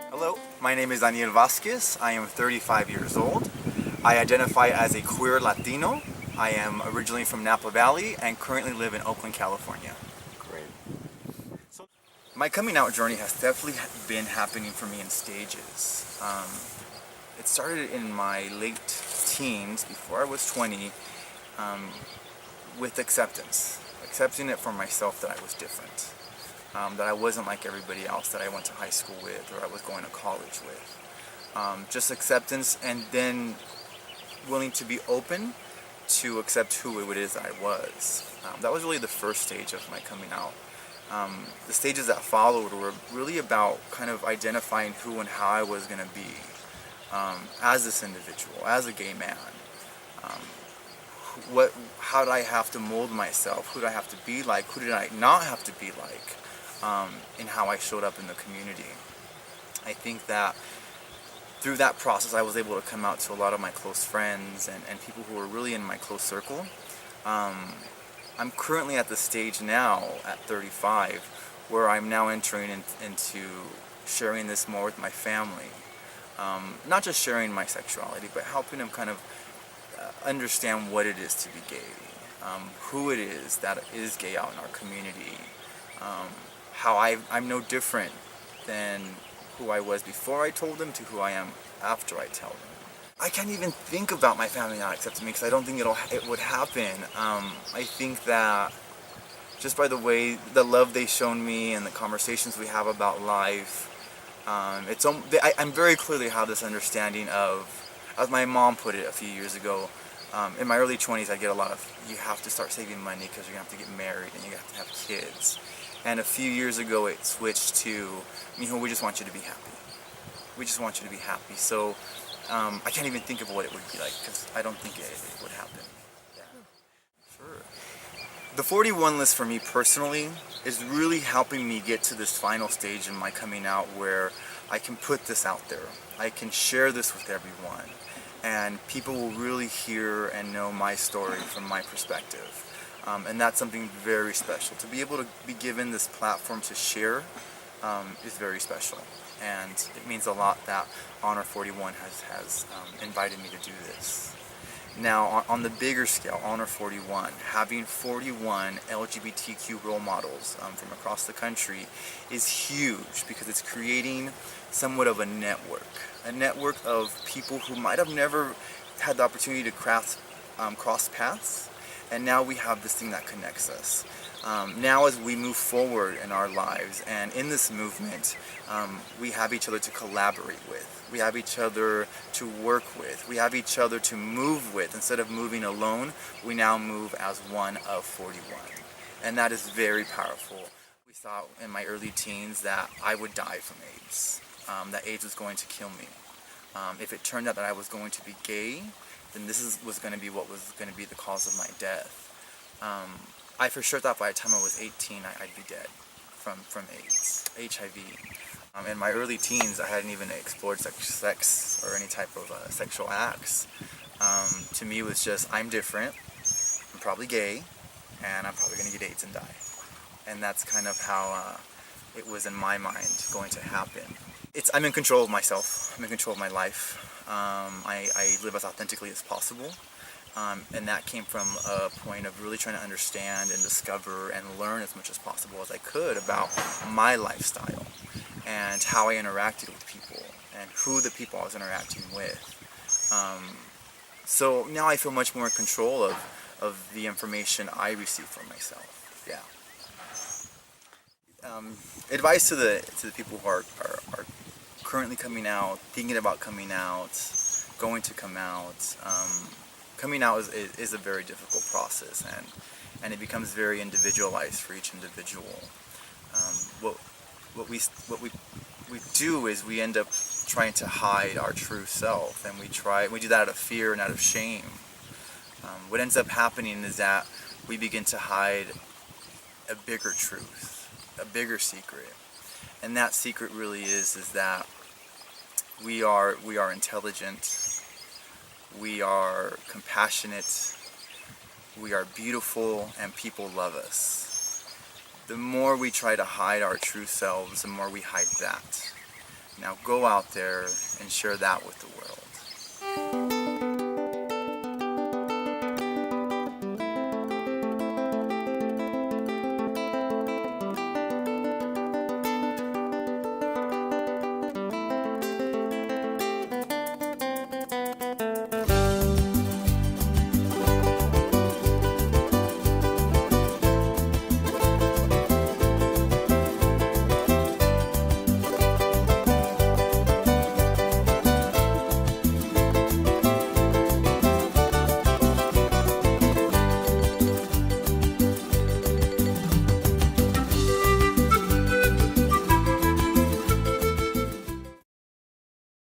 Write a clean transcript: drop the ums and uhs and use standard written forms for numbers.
Hello, my name is Daniel Vasquez. I am 35 years old. I identify as a queer Latino. I am originally from Napa Valley and currently live in Oakland, California. Great. So, my coming out journey has definitely been happening for me in stages. It started in my late teens, before I was 20, with acceptance. Accepting it for myself that I was different. That I wasn't like everybody else that I went to high school with or I was going to college with. Just acceptance, and then willing to be open to accept who it is that I was. That was really the first stage of my coming out. The stages that followed were really about kind of identifying who and how I was going to be as this individual, as a gay man. How did I have to mold myself? Who did I have to be like? Who did I not have to be like? In how I showed up in the community. I think that through that process I was able to come out to a lot of my close friends and people who were really in my close circle. I'm currently at the stage now at 35 where I'm now entering into sharing this more with my family. Not just sharing my sexuality, but helping them kind of understand what it is to be gay, who it is that is gay out in our community, how I'm no different than who I was before I told them to who I am after I tell them. I can't even think about my family not accepting me because I don't think it would happen. I think that just by the way, the love they've shown me and the conversations we have about life, I'm very clearly have this understanding of, as my mom put it a few years ago, in my early 20s I get a lot of, you have to start saving money because you're going to have to get married and you have to have kids. And a few years ago it switched to, Mijo, we just want you to be happy. We just want you to be happy. So I can't even think of what it would be like because I don't think it would happen. Yeah. Sure. The 41 list for me personally is really helping me get to this final stage in my coming out where I can put this out there. I can share this with everyone. And people will really hear and know my story from my perspective. And that's something very special. To be able to be given this platform to share is very special. And it means a lot that Honor 41 has invited me to do this. Now, on the bigger scale, Honor 41, having 41 LGBTQ role models from across the country is huge because it's creating somewhat of a network of people who might have never had the opportunity to cross paths. And now we have this thing that connects us. Now as we move forward in our lives and in this movement, we have each other to collaborate with. We have each other to work with. We have each other to move with. Instead of moving alone, we now move as one of 41. And that is very powerful. We thought in my early teens that I would die from AIDS, that AIDS was going to kill me. If it turned out that I was going to be gay, then this was going to be what was going to be the cause of my death. I for sure thought by the time I was 18 I'd be dead from AIDS, HIV. In my early teens I hadn't even explored sex or any type of sexual acts. To me it was just, I'm different, I'm probably gay, and I'm probably going to get AIDS and die. And that's kind of how it was in my mind going to happen. I'm in control of myself, I'm in control of my life. I live as authentically as possible, and that came from a point of really trying to understand and discover and learn as much as possible as I could about my lifestyle and how I interacted with people and who the people I was interacting with. So now I feel much more in control of the information I receive from myself. Yeah. Advice to the people who are currently coming out, thinking about coming out, going to come out. Coming out is a very difficult process, and it becomes very individualized for each individual. What we do is we end up trying to hide our true self, and we do that out of fear and out of shame. What ends up happening is that we begin to hide a bigger truth, a bigger secret, and that secret really is that We are intelligent. We are compassionate. We are beautiful, and people love us. The more we try to hide our true selves, the more we hide that. Now go out there and share that with the world.